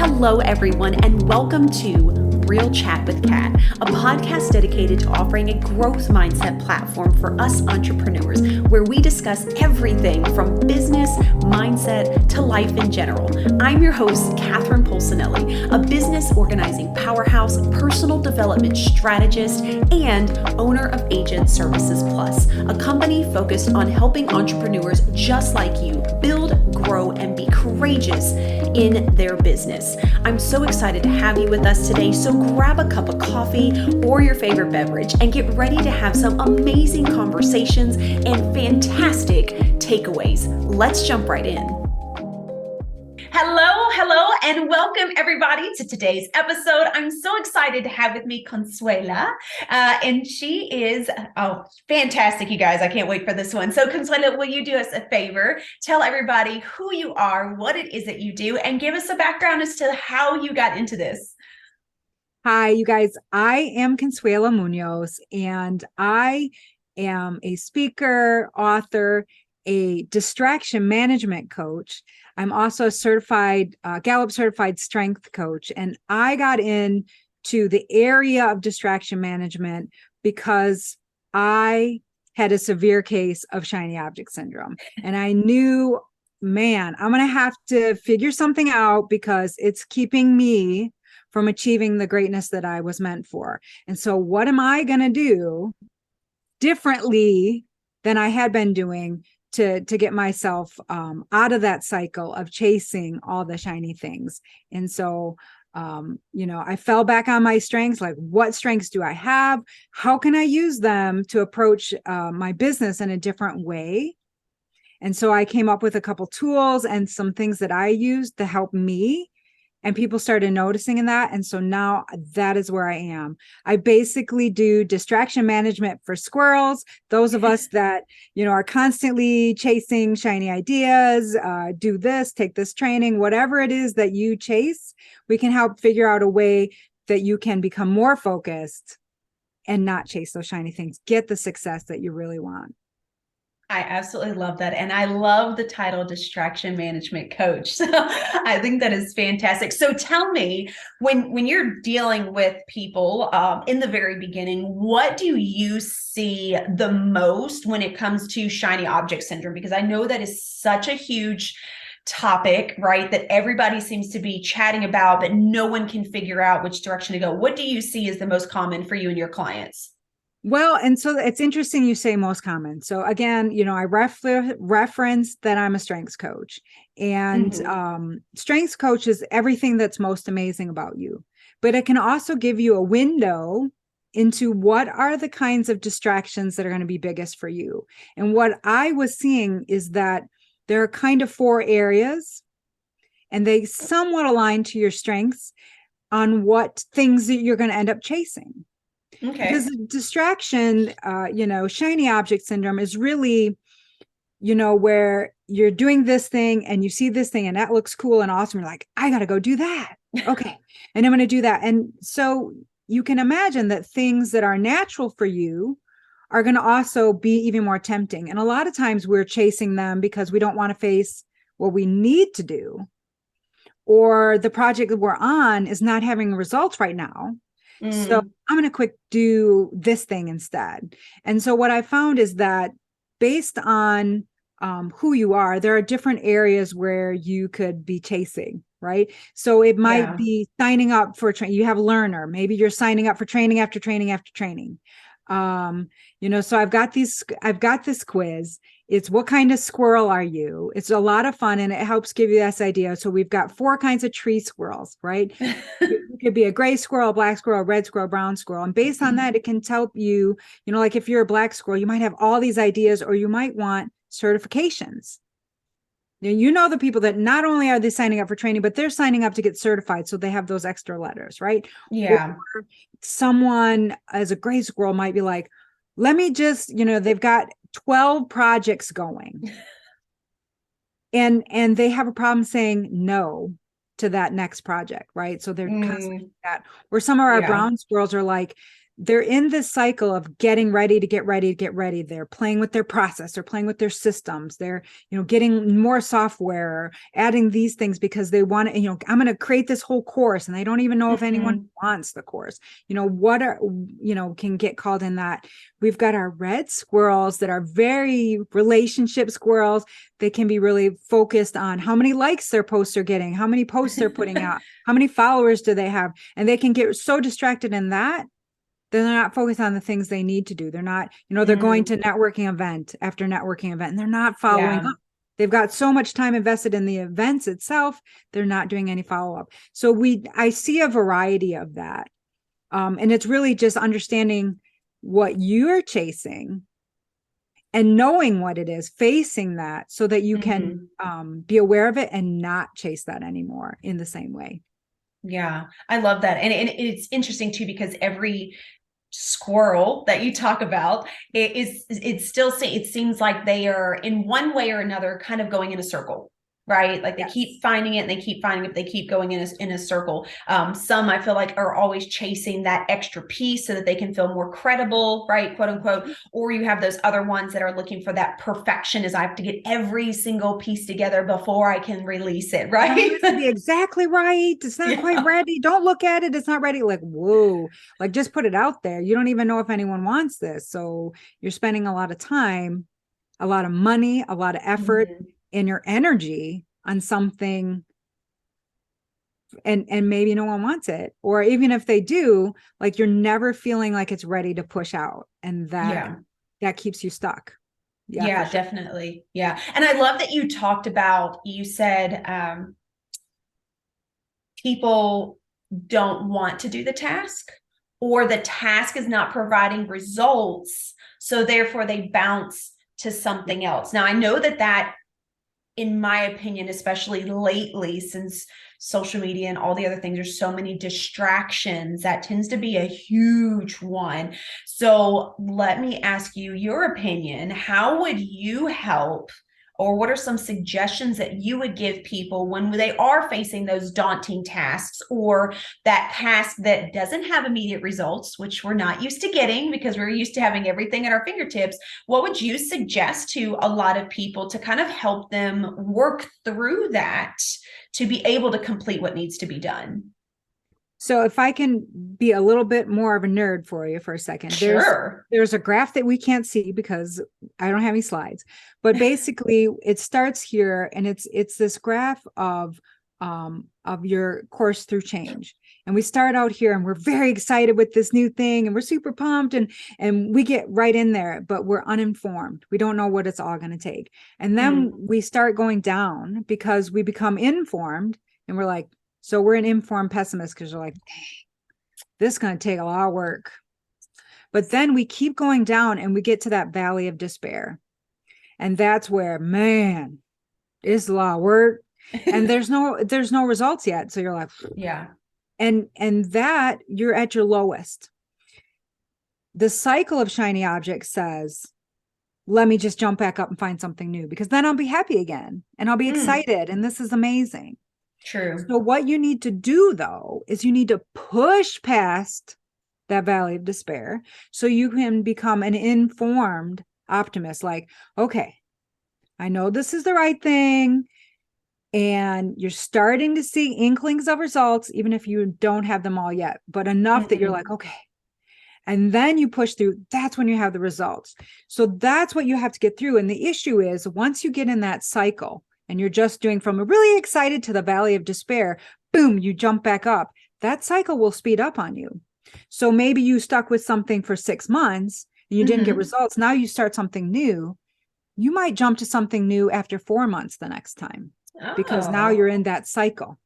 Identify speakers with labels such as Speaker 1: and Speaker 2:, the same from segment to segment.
Speaker 1: Hello, everyone, and welcome to Real Chat with Kat, a podcast dedicated to offering a growth mindset platform for us entrepreneurs, where we discuss everything from business, mindset, to life in general. I'm your host, Catherine Polsinelli, a business organizing powerhouse, personal development strategist, and owner of Agent Services Plus, a company focused on helping entrepreneurs just like you build, grow, and be courageous in their business. I'm so excited to have you with us today, so grab a cup of coffee or your favorite beverage and get ready to have some amazing conversations and fantastic takeaways. Let's jump right in. Hello, and welcome everybody to today's episode. I'm so excited to have with me Consuela, and she is, fantastic, you guys. I can't wait for this one. So Consuela, will you do us a favor? Tell everybody who you are, what it is that you do, and give us a background as to how you got into this.
Speaker 2: Hi, you guys. I am Consuela Munoz, and I am a speaker, author, a distraction management coach. I'm also a certified Gallup Certified Strengths Coach, and I got into the area of distraction management because I had a severe case of shiny object syndrome, and I knew, man, I'm going to have to figure something out because it's keeping me from achieving the greatness that I was meant for. And so what am I going to do differently than I had been doing to get myself out of that cycle of chasing all the shiny things? And so, I fell back on my strengths. Like, what strengths do I have? How can I use them to approach my business in a different way? And so I came up with a couple tools and some things that I used to help me. And people started noticing in that. And so now that is where I am. I basically do distraction management for squirrels. Those of us that, are constantly chasing shiny ideas, do this, take this training, whatever it is that you chase, we can help figure out a way that you can become more focused and not chase those shiny things. Get the success that you really want.
Speaker 1: I absolutely love that. And I love the title Distraction Management Coach. So I think that is fantastic. So tell me, when you're dealing with people in the very beginning, what do you see the most when it comes to shiny object syndrome? Because I know that is such a huge topic, right? That everybody seems to be chatting about, but no one can figure out which direction to go. What do you see as the most common for you and your clients?
Speaker 2: Well, and so it's interesting you say most common. So again, I reference that I'm a strengths coach, and strengths coach is everything that's most amazing about you, but it can also give you a window into what are the kinds of distractions that are going to be biggest for you. And what I was seeing is that there are kind of 4 areas, and they somewhat align to your strengths on what things that you're going to end up chasing.
Speaker 1: Okay.
Speaker 2: Because distraction, shiny object syndrome is really, where you're doing this thing and you see this thing and that looks cool and awesome. You're like, I got to go do that. Okay. And I'm going to do that. And so you can imagine that things that are natural for you are going to also be even more tempting. And a lot of times we're chasing them because we don't want to face what we need to do, or the project that we're on is not having results right now. So I'm going to quick do this thing instead. And so what I found is that based on who you are, there are different areas where you could be chasing, right? So it might be signing up for training. You have learner. Maybe you're signing up for training after training after training. So I've got this quiz. It's what kind of squirrel are you? It's a lot of fun, and it helps give you this idea. So we've got 4 kinds of tree squirrels, right? It could be a gray squirrel, black squirrel, red squirrel, brown squirrel. And based on that, it can tell you, like if you're a black squirrel, you might have all these ideas, or you might want certifications. The people that not only are they signing up for training, but they're signing up to get certified. So they have those extra letters, right?
Speaker 1: Yeah.
Speaker 2: Or someone as a gray squirrel might be like, let me just, they've got 12 projects going and they have a problem saying no to that next project, right? So they're constantly that. Or some of our brown squirrels are like, they're in this cycle of getting ready to get ready to get ready. They're playing with their process, they're playing with their systems, they're, getting more software, adding these things because they want to, I'm going to create this whole course and they don't even know if anyone wants the course. What are, can get called in that. We've got our red squirrels that are very relationship squirrels. They can be really focused on how many likes their posts are getting, how many posts they're putting out, how many followers do they have, and they can get so distracted in that. They're not focused on the things they need to do. They're not, they're going to networking event after networking event and they're not following up. They've got so much time invested in the events itself. They're not doing any follow-up. So I see a variety of that. And it's really just understanding what you're chasing and knowing what it is, facing that so that you can be aware of it and not chase that anymore in the same way.
Speaker 1: Yeah, I love that. And it's interesting too, because every squirrel that you talk about, it seems like they are in one way or another kind of going in a circle, right? Like they keep finding it and they keep finding it, they keep going in a circle. Some I feel like are always chasing that extra piece so that they can feel more credible, right? Quote unquote. Or you have those other ones that are looking for that perfection, is I have to get every single piece together before I can release it, right?
Speaker 2: It has to be exactly right. It's not quite ready. Don't look at it. It's not ready. Like, whoa, like just put it out there. You don't even know if anyone wants this. So you're spending a lot of time, a lot of money, a lot of effort and your energy on something, and maybe no one wants it. Or even if they do, like you're never feeling like it's ready to push out, and that keeps you stuck.
Speaker 1: Yeah, sure. Definitely. Yeah. And I love that you said people don't want to do the task, or the task is not providing results, so therefore they bounce to something else. Now, I know that in my opinion, especially lately, since social media and all the other things, there's so many distractions, that tends to be a huge one. So let me ask you your opinion. How would you help, or what are some suggestions that you would give people when they are facing those daunting tasks, or that task that doesn't have immediate results, which we're not used to getting because we're used to having everything at our fingertips? What would you suggest to a lot of people to kind of help them work through that to be able to complete what needs to be done?
Speaker 2: So if I can be a little bit more of a nerd for you for a second,
Speaker 1: Sure.
Speaker 2: There's a graph that we can't see because I don't have any slides, but basically it starts here, and it's this graph of your course through change. And we start out here and we're very excited with this new thing and we're super pumped, and we get right in there, but we're uninformed. We don't know what it's all going to take. And then we start going down because we become informed, and we're like, so we're an informed pessimist because we're like, this is going to take a lot of work. But then we keep going down and we get to that valley of despair. And that's where, man, it's a lot of work. And there's no results yet. So you're like,
Speaker 1: yeah.
Speaker 2: And that you're at your lowest. The cycle of shiny objects says, let me just jump back up and find something new, because then I'll be happy again and I'll be excited. And this is amazing.
Speaker 1: True.
Speaker 2: So what you need to do, though, is you need to push past that valley of despair so you can become an informed optimist. Like, okay, I know this is the right thing. And you're starting to see inklings of results, even if you don't have them all yet, but enough that you're like, okay. And then you push through. That's when you have the results. So that's what you have to get through. And the issue is, once you get in that cycle, and you're just doing from a really excited to the valley of despair, boom, you jump back up. That cycle will speed up on you. So maybe you stuck with something for 6 months and you didn't get results. Now you start something new. You might jump to something new after 4 months the next time, because now you're in that cycle.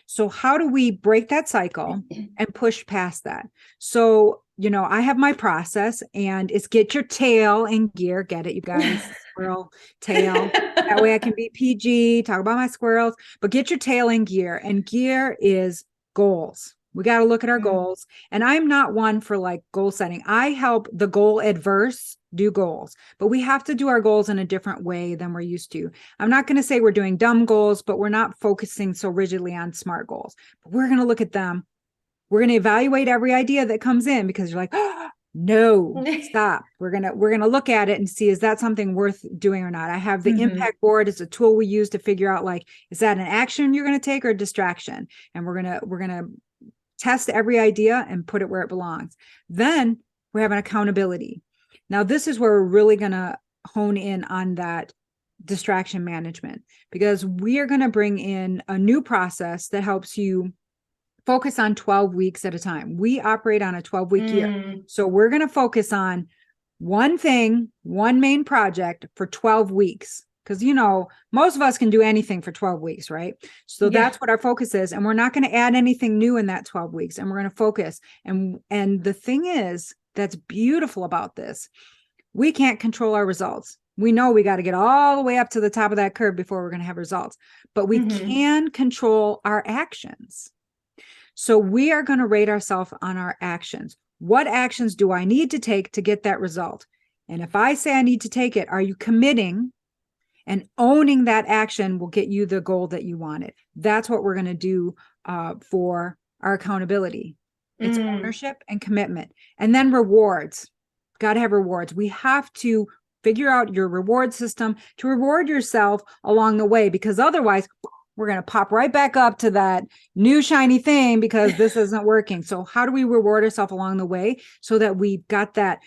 Speaker 2: So how do we break that cycle and push past that? So, I have my process, and it's get your tail in gear. Get it, you guys? Squirrel tail. That way I can be PG, talk about my squirrels, but get your tail in gear. And gear is goals. We got to look at our goals. And I'm not one for like goal setting. I help the goal adverse do goals, but we have to do our goals in a different way than we're used to. I'm not going to say we're doing dumb goals, but we're not focusing so rigidly on smart goals. But we're going to look at them We're going to evaluate every idea that comes in because you're like, oh, no, stop. We're going to look at it and see, is that something worth doing or not? I have the impact board. It's a tool we use to figure out, like, is that an action you're going to take or a distraction? And we're going to test every idea and put it where it belongs. Then we have an accountability. Now, this is where we're really going to hone in on that distraction management, because we are going to bring in a new process that helps you focus on 12 weeks at a time. We operate on a 12-week year. So we're going to focus on one thing, one main project for 12 weeks. Because, most of us can do anything for 12 weeks, right? So that's what our focus is. And we're not going to add anything new in that 12 weeks. And we're going to focus. And the thing is, that's beautiful about this, we can't control our results. We know we got to get all the way up to the top of that curve before we're going to have results. But we can control our actions. So we are going to rate ourselves on our actions. What actions do I need to take to get that result? And if I say I need to take it, are you committing? And owning that action will get you the goal that you wanted. That's what we're going to do for our accountability. It's ownership and commitment. And then rewards. Got to have rewards. We have to figure out your reward system to reward yourself along the way, because otherwise we're going to pop right back up to that new shiny thing because this isn't working. So how do we reward ourselves along the way so that we've got that,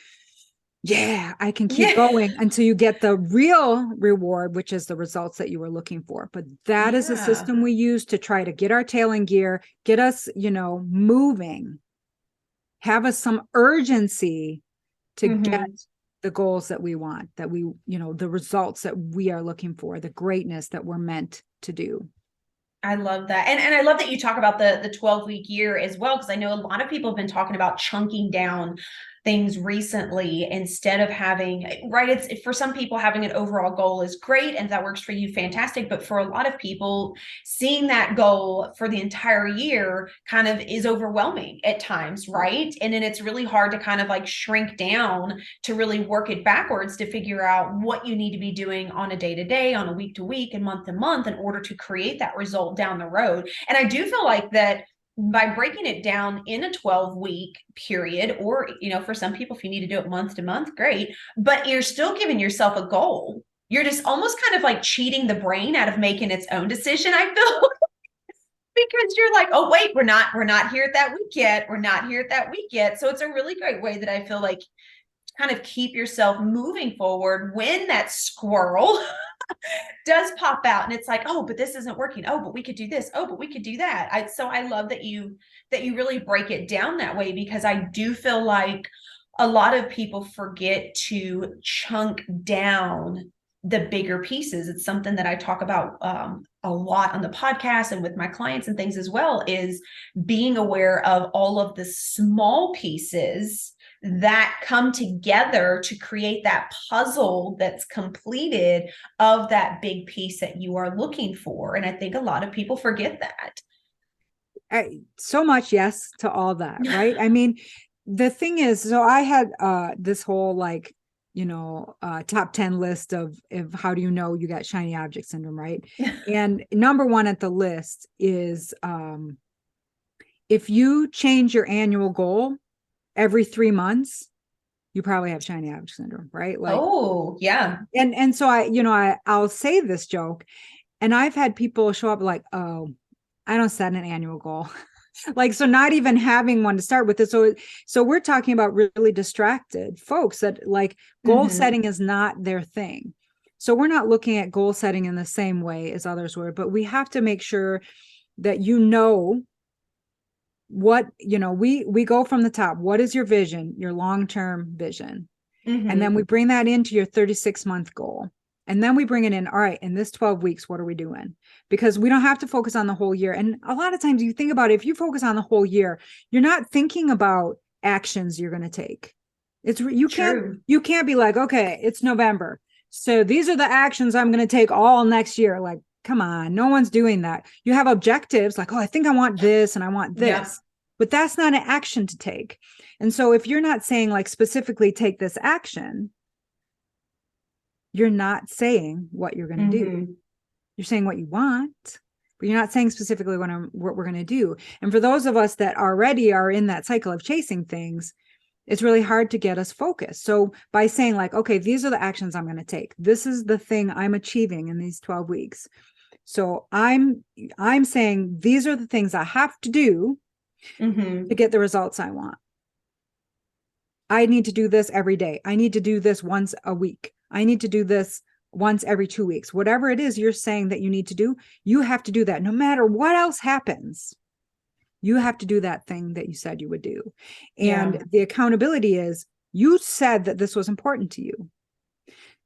Speaker 2: I can keep going until you get the real reward, which is the results that you were looking for. But that is a system we use to try to get our tail in gear, get us, moving, have us some urgency to get the goals that we want, that we, the results that we are looking for, the greatness that we're meant to do.
Speaker 1: I love that. And I love that you talk about the 12-week year as well, because I know a lot of people have been talking about chunking down things recently instead of having, right? It's for some people, having an overall goal is great. And if that works for you, fantastic. But for a lot of people, seeing that goal for the entire year kind of is overwhelming at times, right? And then it's really hard to kind of like shrink down to really work it backwards to figure out what you need to be doing on a day-to-day, on a week-to-week, and month-to-month in order to create that result down the road. And I do feel like that by breaking it down in a 12-week period, or, for some people, if you need to do it month to month, great, but you're still giving yourself a goal. You're just almost kind of like cheating the brain out of making its own decision, I feel. Because you're like, oh, wait, we're not here at that week yet. We're not here at that week yet. So it's a really great way that I feel like kind of keep yourself moving forward when that squirrel does pop out and it's like, oh, but this isn't working. Oh, but we could do this. Oh, but we could do that. So I love that you really break it down that way, because I do feel like a lot of people forget to chunk down the bigger pieces. It's something that I talk about a lot on the podcast and with my clients and things as well, is being aware of all of the small pieces that come together to create that puzzle that's completed of that big piece that you are looking for. And I think a lot of people forget that.
Speaker 2: So much yes to all that, right? I mean, the thing is, so I had this whole top 10 list of how do you know you got shiny object syndrome, right? And number one at the list is if you change your annual goal every 3 months, you probably have shiny object syndrome, right? Like,
Speaker 1: oh yeah.
Speaker 2: And so I'll say this joke, and I've had people show up like, oh, I don't set an annual goal. Like, so not even having one to start with. So we're talking about really distracted folks that like goal setting is not their thing. So we're not looking at goal setting in the same way as others were, but we have to make sure that what, we go from the top. What is your vision, your long-term vision? And then we bring that into your 36-month goal. And then we bring it in. All right, in this 12 weeks, what are we doing? Because we don't have to focus on the whole year. And a lot of times you think about it, if you focus on the whole year, you're not thinking about actions you're going to take. You can't be like, okay, it's November, so these are the actions I'm going to take all next year. Like, come on, no one's doing that. You have objectives like, oh, I think I want this and I want this. Yeah. But that's not an action to take. And so if you're not saying like specifically take this action, you're not saying what you're going to do. You're saying what you want, but you're not saying specifically what we're going to do. And for those of us that already are in that cycle of chasing things, it's really hard to get us focused. So by saying like, okay, these are the actions I'm going to take. This is the thing I'm achieving in these 12 weeks. So I'm saying these are the things I have to do to get the results I want. I need to do this every day. I need to do this once a week. I need to do this once every 2 weeks. Whatever it is you're saying that you need to do, you have to do that. No matter what else happens, you have to do that thing that you said you would do. And the accountability is, you said that this was important to you.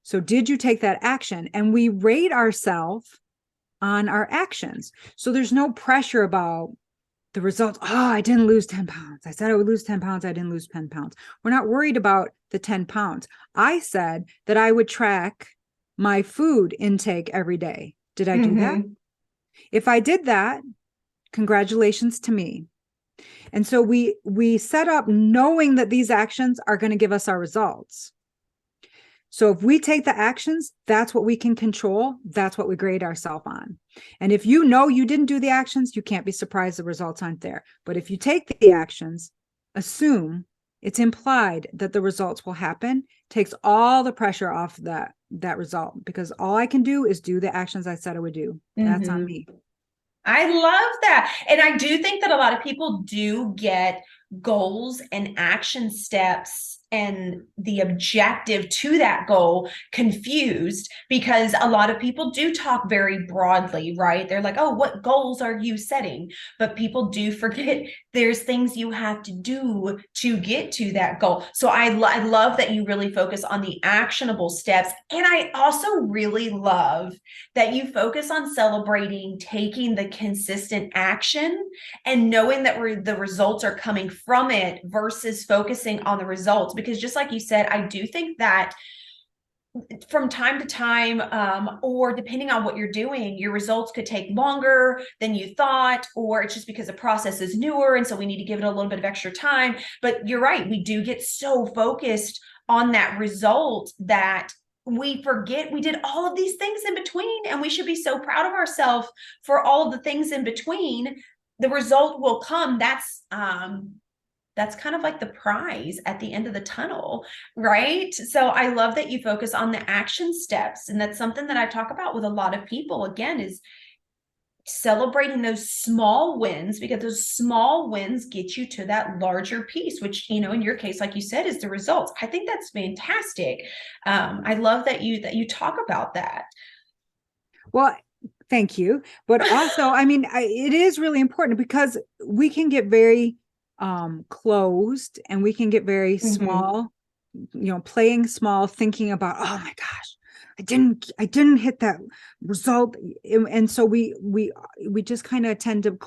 Speaker 2: So did you take that action? And we rate ourselves on our actions. So there's no pressure about the results. Oh, I didn't lose 10 pounds. I said I would lose 10 pounds. I didn't lose 10 pounds. We're not worried about the 10 pounds. I said that I would track my food intake every day. Did I do that? If I did that, congratulations to me. And so we set up knowing that these actions are going to give us our results. So if we take the actions, that's what we can control. That's what we grade ourselves on. And if you know you didn't do the actions, you can't be surprised the results aren't there. But if you take the actions, assume it's implied that the results will happen, takes all the pressure off that result, because all I can do is do the actions I said I would do. That's on me.
Speaker 3: I love that. And I do think that a lot of people do get goals and action steps and the objective to that goal confused, because a lot of people do talk very broadly, right? They're like, oh, what goals are you setting? But people do forget there's things you have to do to get to that goal. So I love that you really focus on the actionable steps. And I also really love that you focus on celebrating taking the consistent action and knowing that the results are coming from it versus focusing on the results. Because just like you said, I do think that from time to time, or depending on what you're doing, your results could take longer than you thought, or it's just because the process is newer. And so we need to give it a little bit of extra time. But you're right. We do get so focused on that result that we forget we did all of these things in between, and we should be so proud of ourselves for all of the things in between. The result will come. That's kind of like the prize at the end of the tunnel, right? So I love that you focus on the action steps. And that's something that I talk about with a lot of people, again, is celebrating those small wins, because those small wins get you to that larger piece, which, in your case, like you said, is the results. I think that's fantastic. I love that you talk about that.
Speaker 2: Well, thank you. But also, it is really important, because we can get very closed, and we can get very small, playing small, thinking about, oh my gosh, I didn't hit that result. And so we just kind of tend to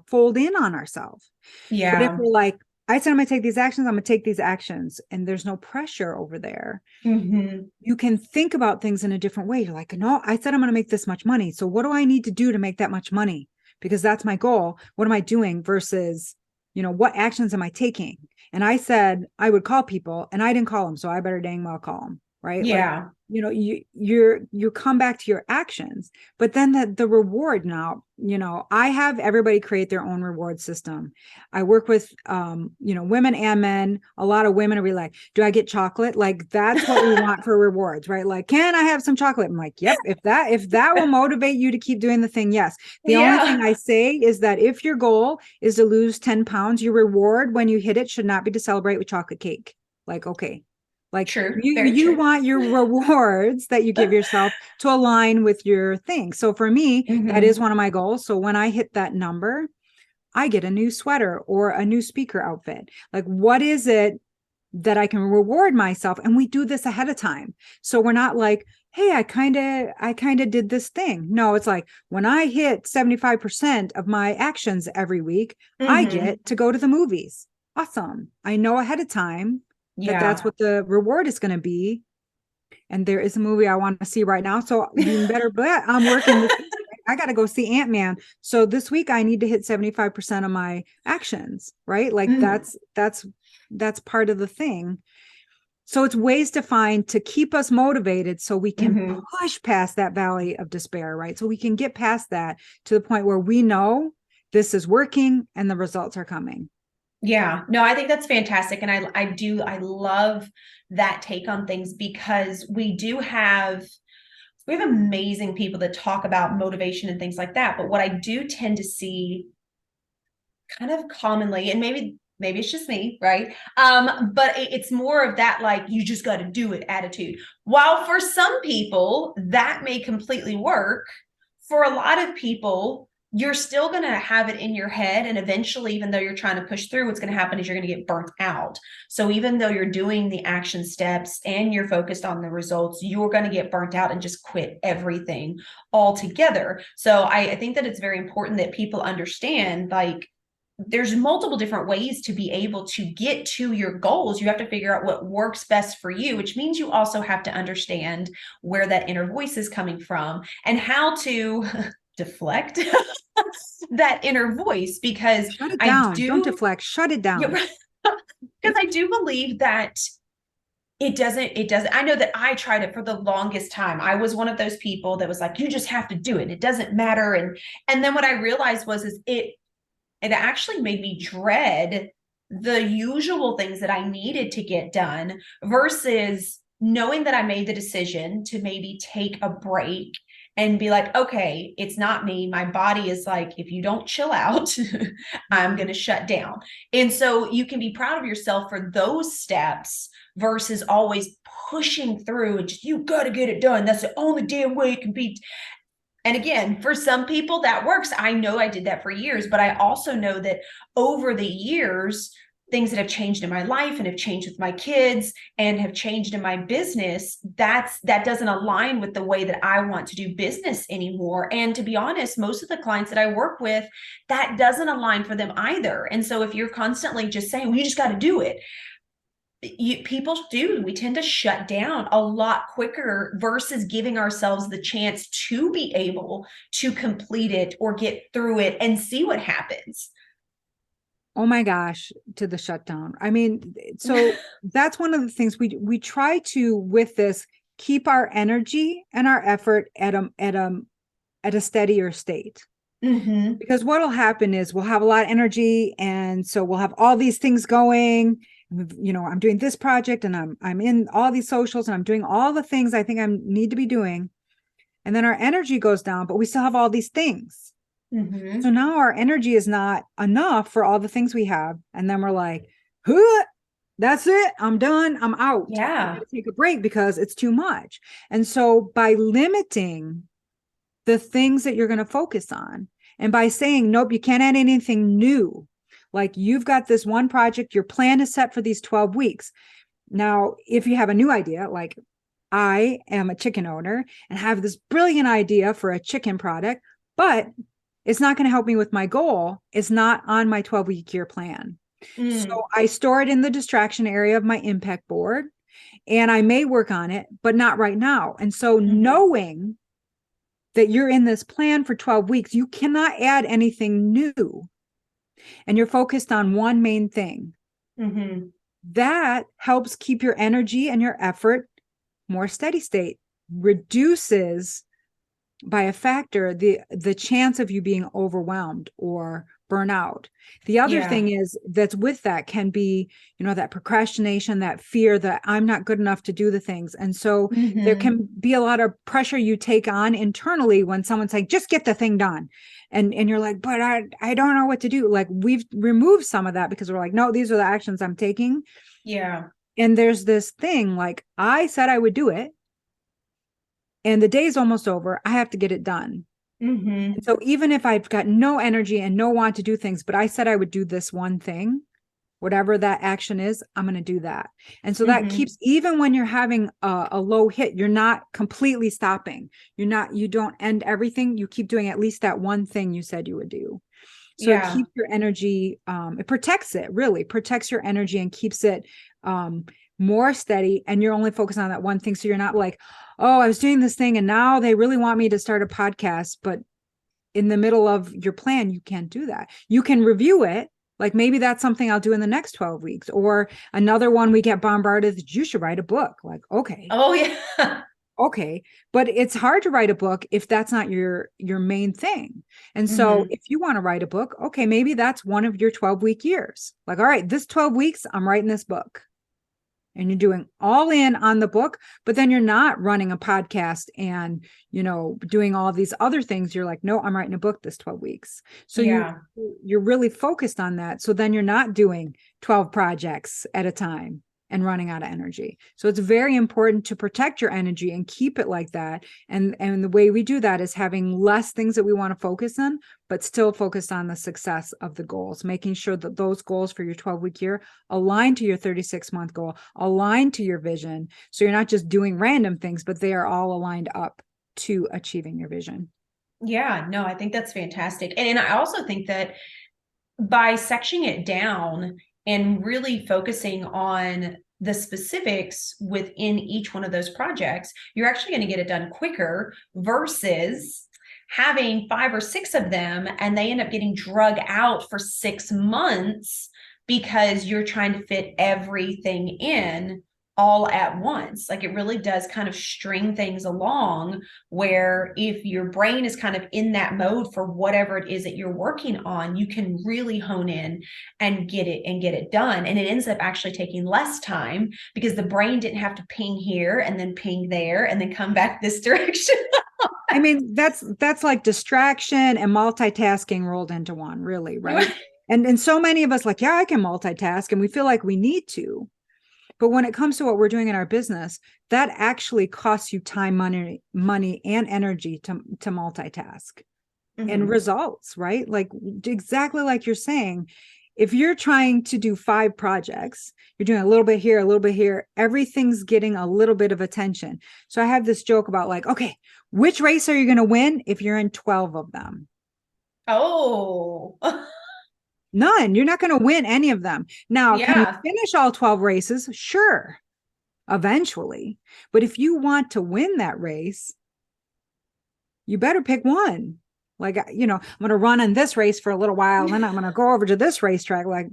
Speaker 2: fold in on ourselves.
Speaker 3: Yeah.
Speaker 2: But if we're like, I said I'm going to take these actions, I'm going to take these actions, and there's no pressure over there. You can think about things in a different way. You're like, no, I said I'm going to make this much money. So what do I need to do to make that much money? Because that's my goal. What am I doing versus, what actions am I taking? And I said I would call people, and I didn't call them. So I better dang well call them. Right.
Speaker 3: Yeah.
Speaker 2: You come back to your actions, but then the reward now, I have everybody create their own reward system. I work with, women and men. A lot of women are like, do I get chocolate? Like, that's what we want for rewards, right? Like, can I have some chocolate? I'm like, yep. If that will motivate you to keep doing the thing. Yes. The only thing I say is that if your goal is to lose 10 pounds, your reward when you hit it should not be to celebrate with chocolate cake. Like, okay. Like,
Speaker 3: true.
Speaker 2: You want your rewards that you give yourself to align with your thing. So for me, that is one of my goals. So when I hit that number, I get a new sweater or a new speaker outfit. Like, what is it that I can reward myself? And we do this ahead of time. So we're not like, hey, I kind of did this thing. No, it's like, when I hit 75% of my actions every week, I get to go to the movies. Awesome. I know ahead of time that's what the reward is going to be. And there is a movie I want to see right now. So you better bet I'm working this week. I got to go see Ant-Man. So this week I need to hit 75% of my actions, right? Like that's part of the thing. So it's ways to find to keep us motivated so we can
Speaker 3: Mhm.
Speaker 2: push past that valley of despair, right? So we can get past that to the point where we know this is working and the results are coming.
Speaker 3: Yeah, no, I think that's fantastic. And I love that take on things because we have amazing people that talk about motivation and things like that. But what I do tend to see kind of commonly, and maybe it's just me, right? But it's more of that, like, you just got to do it attitude. While for some people that may completely work, for a lot of people, you're still going to have it in your head. And eventually, even though you're trying to push through, what's going to happen is you're going to get burnt out. So even though you're doing the action steps and you're focused on the results, you're going to get burnt out and just quit everything altogether. So I think that it's very important that people understand, like, there's multiple different ways to be able to get to your goals. You have to figure out what works best for you, which means you also have to understand where that inner voice is coming from and how to deflect that inner voice, because
Speaker 2: Shut it
Speaker 3: I
Speaker 2: down. Don't
Speaker 3: do,
Speaker 2: deflect. Shut it down.
Speaker 3: because I do believe that it doesn't. I know that I tried it for the longest time. I was one of those people that was like, you just have to do it. It doesn't matter. And then what I realized was it actually made me dread the usual things that I needed to get done versus knowing that I made the decision to maybe take a break and be like, okay, it's not me. My body is like, if you don't chill out, I'm going to shut down. And so you can be proud of yourself for those steps versus always pushing through and just, you got to get it done. That's the only damn way it can be. And again, for some people that works. I know I did that for years, but I also know that over the years, things that have changed in my life and have changed with my kids and have changed in my business, that doesn't align with the way that I want to do business anymore. And to be honest, most of the clients that I work with, that doesn't align for them either. And so if you're constantly just saying, well, you just got to do it, we tend to shut down a lot quicker versus giving ourselves the chance to be able to complete it or get through it and see what happens.
Speaker 2: Oh my gosh, to the shutdown. I mean, so that's one of the things we try to, with this, keep our energy and our effort at a steadier state.
Speaker 3: Mm-hmm.
Speaker 2: Because what'll happen is we'll have a lot of energy, and so we'll have all these things going. I'm doing this project, and I'm in all these socials, and I'm doing all the things I think I need to be doing. And then our energy goes down, but we still have all these things.
Speaker 3: Mm-hmm.
Speaker 2: So now our energy is not enough for all the things we have. And then we're like, huh, that's it. I'm done. I'm out.
Speaker 3: Yeah.
Speaker 2: I gotta take a break because it's too much. And so by limiting the things that you're going to focus on, and by saying, nope, you can't add anything new. Like, you've got this one project, your plan is set for these 12 weeks. Now, if you have a new idea, like I am a chicken owner and have this brilliant idea for a chicken product, but it's not going to help me with my goal. It's not on my 12-week year plan. So I store it in the distraction area of my impact board, and I may work on it, but not right now. And so knowing that you're in this plan for 12 weeks, you cannot add anything new. And you're focused on one main thing.
Speaker 3: Mm-hmm.
Speaker 2: That helps keep your energy and your effort more steady state, reduces by a factor the chance of you being overwhelmed or burnout. The other thing is that's with that can be, that procrastination, that fear that I'm not good enough to do the things. And so there can be a lot of pressure you take on internally when someone's like, just get the thing done. And you're like, but I don't know what to do. Like, we've removed some of that because we're like, no, these are the actions I'm taking.
Speaker 3: Yeah.
Speaker 2: And there's this thing, like, I said I would do it, and the day's almost over. I have to get it done.
Speaker 3: Mm-hmm.
Speaker 2: And so even if I've got no energy and no want to do things, but I said I would do this one thing, whatever that action is, I'm going to do that. And so that keeps, even when you're having a low hit, you're not completely stopping. You don't end everything. You keep doing at least that one thing you said you would do. So it keeps your energy, it protects it, really protects your energy and keeps it more steady. And you're only focused on that one thing. So you're not like, oh, I was doing this thing and now they really want me to start a podcast, but in the middle of your plan, you can't do that. You can review it Like maybe that's something I'll do in the next 12 weeks. Or another one we get bombarded that you should write a book. Like, okay.
Speaker 3: Oh, yeah.
Speaker 2: Okay, but it's hard to write a book if that's not your main thing. And so
Speaker 3: Mhm.
Speaker 2: if you want to write a book, okay, maybe that's one of your 12-week years. Like, all right, this 12 weeks, I'm writing this book. And you're doing all in on the book, but then you're not running a podcast and, doing all these other things. You're like, no, I'm writing a book this 12 weeks. So
Speaker 3: Yeah.
Speaker 2: you're really focused on that. So then you're not doing 12 projects at a time and running out of energy. So it's very important to protect your energy and keep it like that. And the way we do that is having less things that we want to focus on, but still focus on the success of the goals, making sure that those goals for your 12-week year align to your 36-month goal, align to your vision. So you're not just doing random things, but they are all aligned up to achieving your vision.
Speaker 3: Yeah, no, I think that's fantastic. And I also think that by sectioning it down and really focusing on the specifics within each one of those projects, you're actually going to get it done quicker versus having 5 or 6 of them and they end up getting drug out for 6 months because you're trying to fit everything in all at once. Like it really does kind of string things along, where if your brain is kind of in that mode for whatever it is that you're working on, you can really hone in and get it done. And it ends up actually taking less time because the brain didn't have to ping here and then ping there and then come back this direction.
Speaker 2: I mean, that's like distraction and multitasking rolled into one, really, right? And so many of us like, yeah, I can multitask, and we feel like we need to. But when it comes to what we're doing in our business, that actually costs you time, money, and energy to multitask and results, right? Like exactly like you're saying, if you're trying to do 5 projects, you're doing a little bit here, everything's getting a little bit of attention. So I have this joke about like, okay, which race are you going to win if you're in 12 of them?
Speaker 3: Oh,
Speaker 2: None. You're not going to win any of them. Now, can you
Speaker 3: yeah.
Speaker 2: finish all 12 races? Sure, eventually. But if you want to win that race, you better pick one. Like, I'm going to run in this race for a little while, and then I'm going to go over to this racetrack. Like,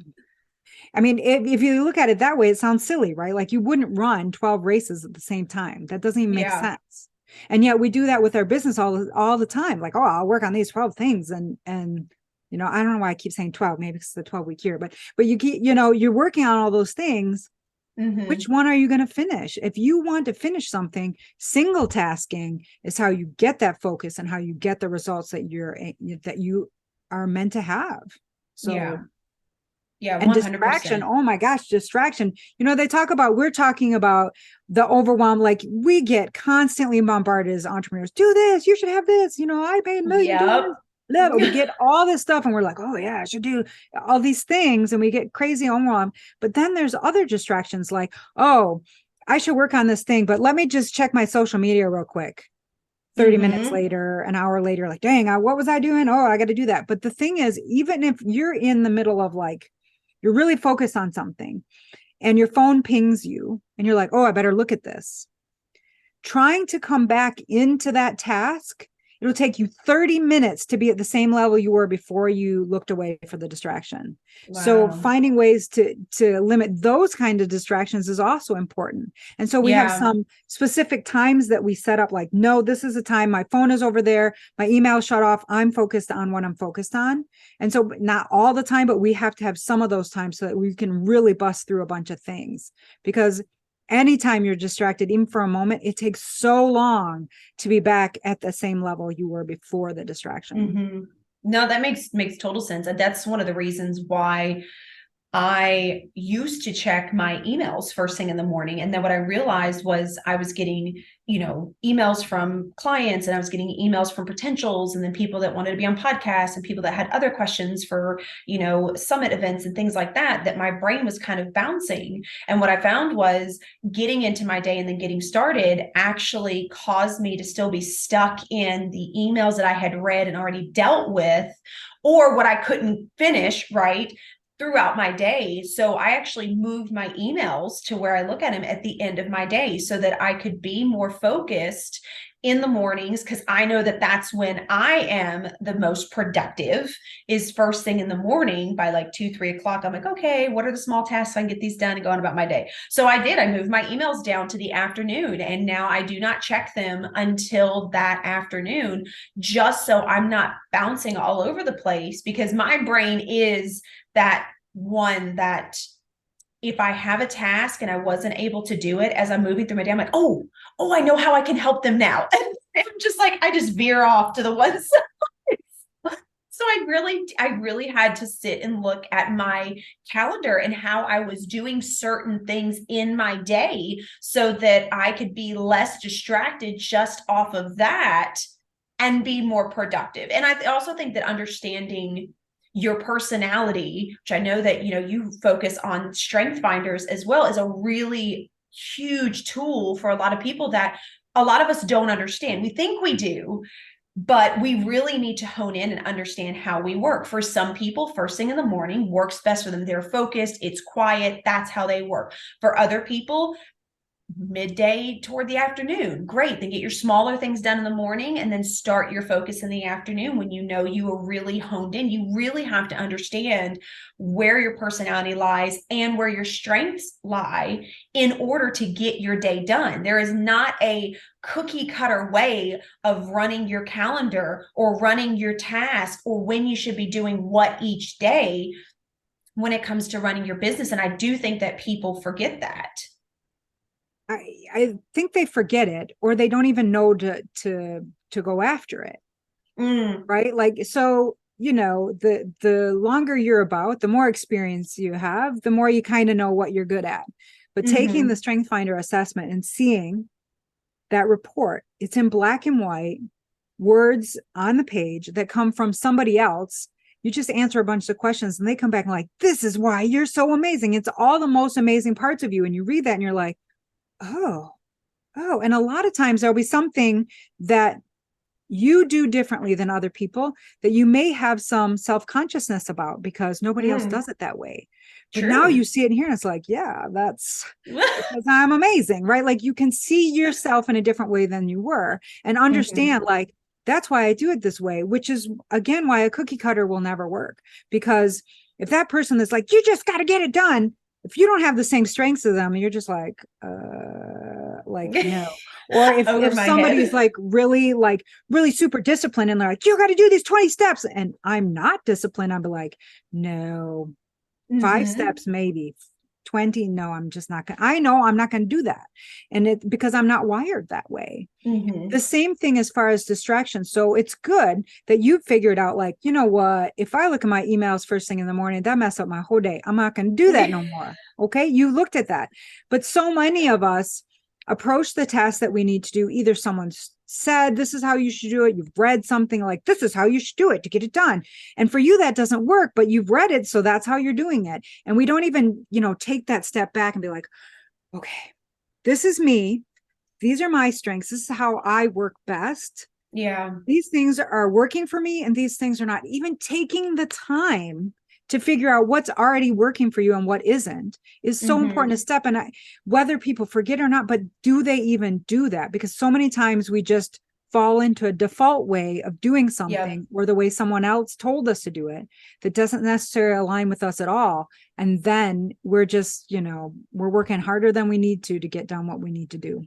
Speaker 2: I mean, if you look at it that way, it sounds silly, right? Like you wouldn't run 12 races at the same time. That doesn't even make sense. And yet we do that with our business all the time. Like, oh, I'll work on these 12 things. And I don't know why I keep saying 12, maybe it's the 12-week year, but you keep, you're working on all those things. Which one are you going to finish? If you want to finish something, single tasking is how you get that focus and how you get the results that you are meant to have. So
Speaker 3: yeah, 100%.
Speaker 2: And distraction, oh my gosh, distraction. We're talking about the overwhelm. Like we get constantly bombarded as entrepreneurs. Do this, you should have this. I made millions doing this. We get all this stuff and we're like, oh yeah, I should do all these things. And we get crazy overwhelmed. But then there's other distractions like, oh, I should work on this thing, but let me just check my social media real quick. 30 minutes later, an hour later, like, dang, what was I doing? Oh, I got to do that. But the thing is, even if you're in the middle of like, you're really focused on something and your phone pings you and you're like, oh, I better look at this. Trying to come back into that task, it'll take you 30 minutes to be at the same level you were before you looked away for the distraction. Wow. So finding ways to limit those kind of distractions is also important. And so we have some specific times that we set up like, no, this is a time my phone is over there, my email shut off, I'm focused on what I'm focused on. And so not all the time, but we have to have some of those times so that we can really bust through a bunch of things. Because anytime you're distracted, even for a moment, it takes so long to be back at the same level you were before the distraction.
Speaker 3: No, that makes total sense. And that's one of the reasons why I used to check my emails first thing in the morning. And then what I realized was I was getting, emails from clients and I was getting emails from potentials and then people that wanted to be on podcasts and people that had other questions for, summit events and things like that, that my brain was kind of bouncing. And what I found was getting into my day and then getting started actually caused me to still be stuck in the emails that I had read and already dealt with, or what I couldn't finish, right, throughout my day. So I actually moved my emails to where I look at them at the end of my day so that I could be more focused in the mornings, because I know that that's when I am the most productive, is first thing in the morning by like 2, 3 o'clock. I'm like, okay, what are the small tasks so I can get these done and go on about my day? So I moved my emails down to the afternoon, and now I do not check them until that afternoon, just so I'm not bouncing all over the place, because my brain is that one that if I have a task and I wasn't able to do it as I'm moving through my day, I'm like, oh, I know how I can help them now. And I'm just like, I just veer off to the one side. So I really had to sit and look at my calendar and how I was doing certain things in my day so that I could be less distracted just off of that and be more productive. And I also think that understanding your personality, which I know that, you focus on strength finders as well, is a really huge tool for a lot of people that a lot of us don't understand. We think we do, but we really need to hone in and understand how we work. For some people, first thing in the morning works best for them. They're focused, it's quiet, that's how they work. For other people, midday toward the afternoon, great. Then get your smaller things done in the morning and then start your focus in the afternoon when you are really honed in. You really have to understand where your personality lies and where your strengths lie in order to get your day done. There is not a cookie cutter way of running your calendar or running your task or when you should be doing what each day when it comes to running your business. And I do think that people forget that.
Speaker 2: I think they forget it, or they don't even know to go after it. Right. Like, so, the longer you're about, the more experience you have, the more you kind of know what you're good at. But taking the Strength Finder assessment and seeing that report, it's in black and white, words on the page that come from somebody else. You just answer a bunch of questions and they come back and like, this is why you're so amazing. It's all the most amazing parts of you. And you read that and you're like, oh, and a lot of times there'll be something that you do differently than other people that you may have some self-consciousness about because nobody else does it that way. But now you see it in here and it's like, yeah, that's because I'm amazing, right? Like you can see yourself in a different way than you were and understand like, that's why I do it this way, which is again, why a cookie cutter will never work. Because if that person is like, you just got to get it done, if you don't have the same strengths as them, you're just like no. Or if somebody's like really super disciplined and they're like, you got to do these 20 steps. And I'm not disciplined. I'll be like, no, 5 steps, maybe 20. No, I'm just not going to, I know I'm not going to do that. And because I'm not wired that way. The same thing as far as distractions. So it's good that you figured out like, you know what, if I look at my emails first thing in the morning, that mess up my whole day. I'm not going to do that no more. Okay. You looked at that. But so many of us approach the task that we need to do. Either someone's said, this is how you should do it. You've read something like, this is how you should do it to get it done. And for you, that doesn't work, but you've read it. So that's how you're doing it. And we don't even, take that step back and be like, okay, this is me. These are my strengths. This is how I work best.
Speaker 3: Yeah.
Speaker 2: These things are working for me and these things are not. Even taking the time to figure out what's already working for you and what isn't is so important a step. And whether people forget or not, but do they even do that? Because so many times we just fall into a default way of doing something or the way someone else told us to do it that doesn't necessarily align with us at all. And then we're just, we're working harder than we need to get done what we need to do.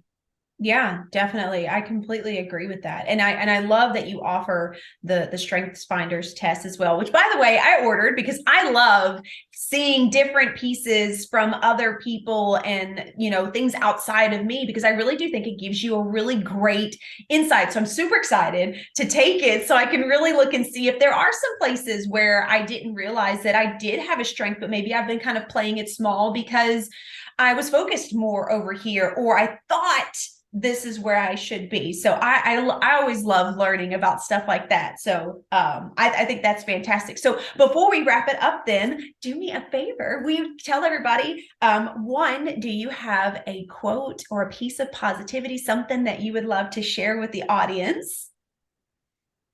Speaker 3: Yeah, definitely. I completely agree with that. And I love that you offer the Strengths Finders test as well, which by the way, I ordered because I love seeing different pieces from other people and, things outside of me, because I really do think it gives you a really great insight. So I'm super excited to take it so I can really look and see if there are some places where I didn't realize that I did have a strength, but maybe I've been kind of playing it small because I was focused more over here, or I thought this is where I should be. So I always love learning about stuff like that. So I think that's fantastic. So before we wrap it up, then do me a favor. Will you tell everybody, one, do you have a quote or a piece of positivity, something that you would love to share with the audience?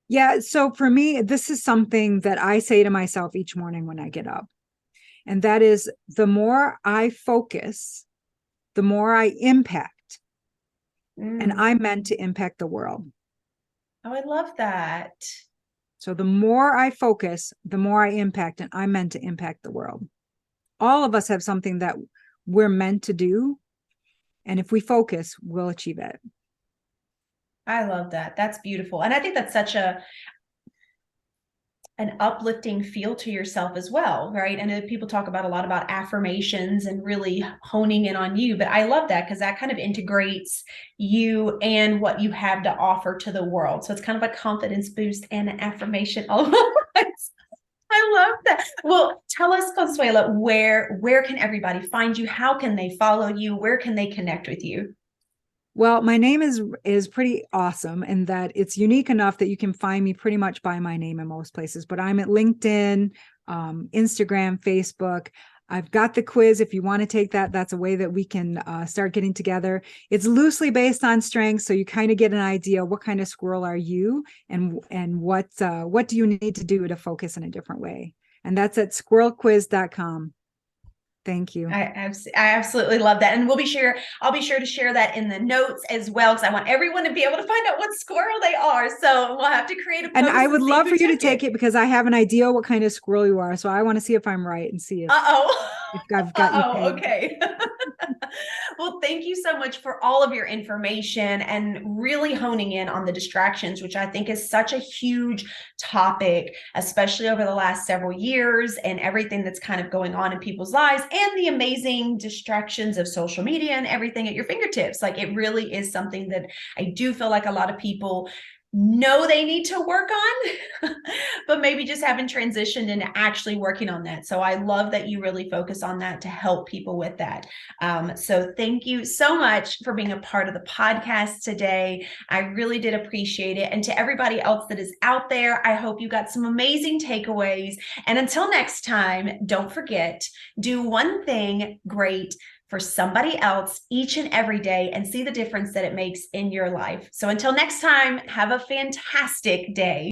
Speaker 2: Yeah. So for me, this is something that I say to myself each morning when I get up. And that is, the more I focus, the more I impact. and I'm meant to impact the world.
Speaker 3: Oh, I love that.
Speaker 2: So the more I focus, the more I impact, and I'm meant to impact the world. All of us have something that we're meant to do. And if we focus, we'll achieve it.
Speaker 3: I love that. That's beautiful. And I think that's such an uplifting feel to yourself as well, right? And people talk about a lot about affirmations and really honing in on you, but I love that because that kind of integrates you and what you have to offer to the world. So it's kind of a confidence boost and an affirmation all at once. I love that. Well, tell us, Consuela, where can everybody find you? How can they follow you? Where can they connect with you?
Speaker 2: Well, my name is pretty awesome in that it's unique enough that you can find me pretty much by my name in most places, but I'm at LinkedIn, Instagram, Facebook. I've got the quiz. If you want to take that, that's a way that we can start getting together. It's loosely based on strengths, so you kind of get an idea what kind of squirrel are you, and what do you need to do to focus in a different way. And that's at squirrelquiz.com. Thank you.
Speaker 3: I absolutely love that. And I'll be sure to share that in the notes as well, because I want everyone to be able to find out what squirrel they are. So we'll have to create a post.
Speaker 2: And I would love for you to take it because I have an idea what kind of squirrel you are. So I want to see if I'm right and see if I've got you paid.
Speaker 3: Okay. Well, thank you so much for all of your information and really honing in on the distractions, which I think is such a huge topic, especially over the last several years and everything that's kind of going on in people's lives and the amazing distractions of social media and everything at your fingertips. Like, it really is something that I do feel like a lot of people know they need to work on, but maybe just haven't transitioned into actually working on that. So I love that you really focus on that to help people with that. So thank you so much for being a part of the podcast today. I really did appreciate it. And to everybody else that is out there, I hope you got some amazing takeaways. And until next time, don't forget, do one thing great for somebody else each and every day and see the difference that it makes in your life. So until next time, have a fantastic day.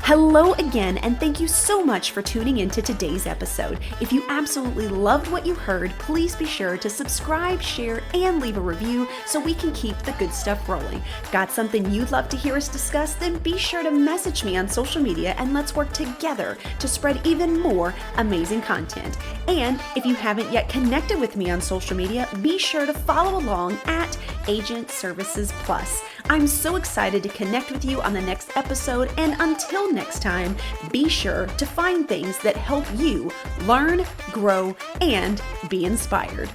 Speaker 1: Hello again, and thank you so much for tuning into today's episode. If you absolutely loved what you heard, please be sure to subscribe, share, and leave a review so we can keep the good stuff rolling. Got something you'd love to hear us discuss? Then be sure to message me on social media and let's work together to spread even more amazing content. And if you haven't yet connected with me on social media, be sure to follow along at Agent Services Plus. I'm so excited to connect with you on the next episode, and until next time, be sure to find things that help you learn, grow, and be inspired.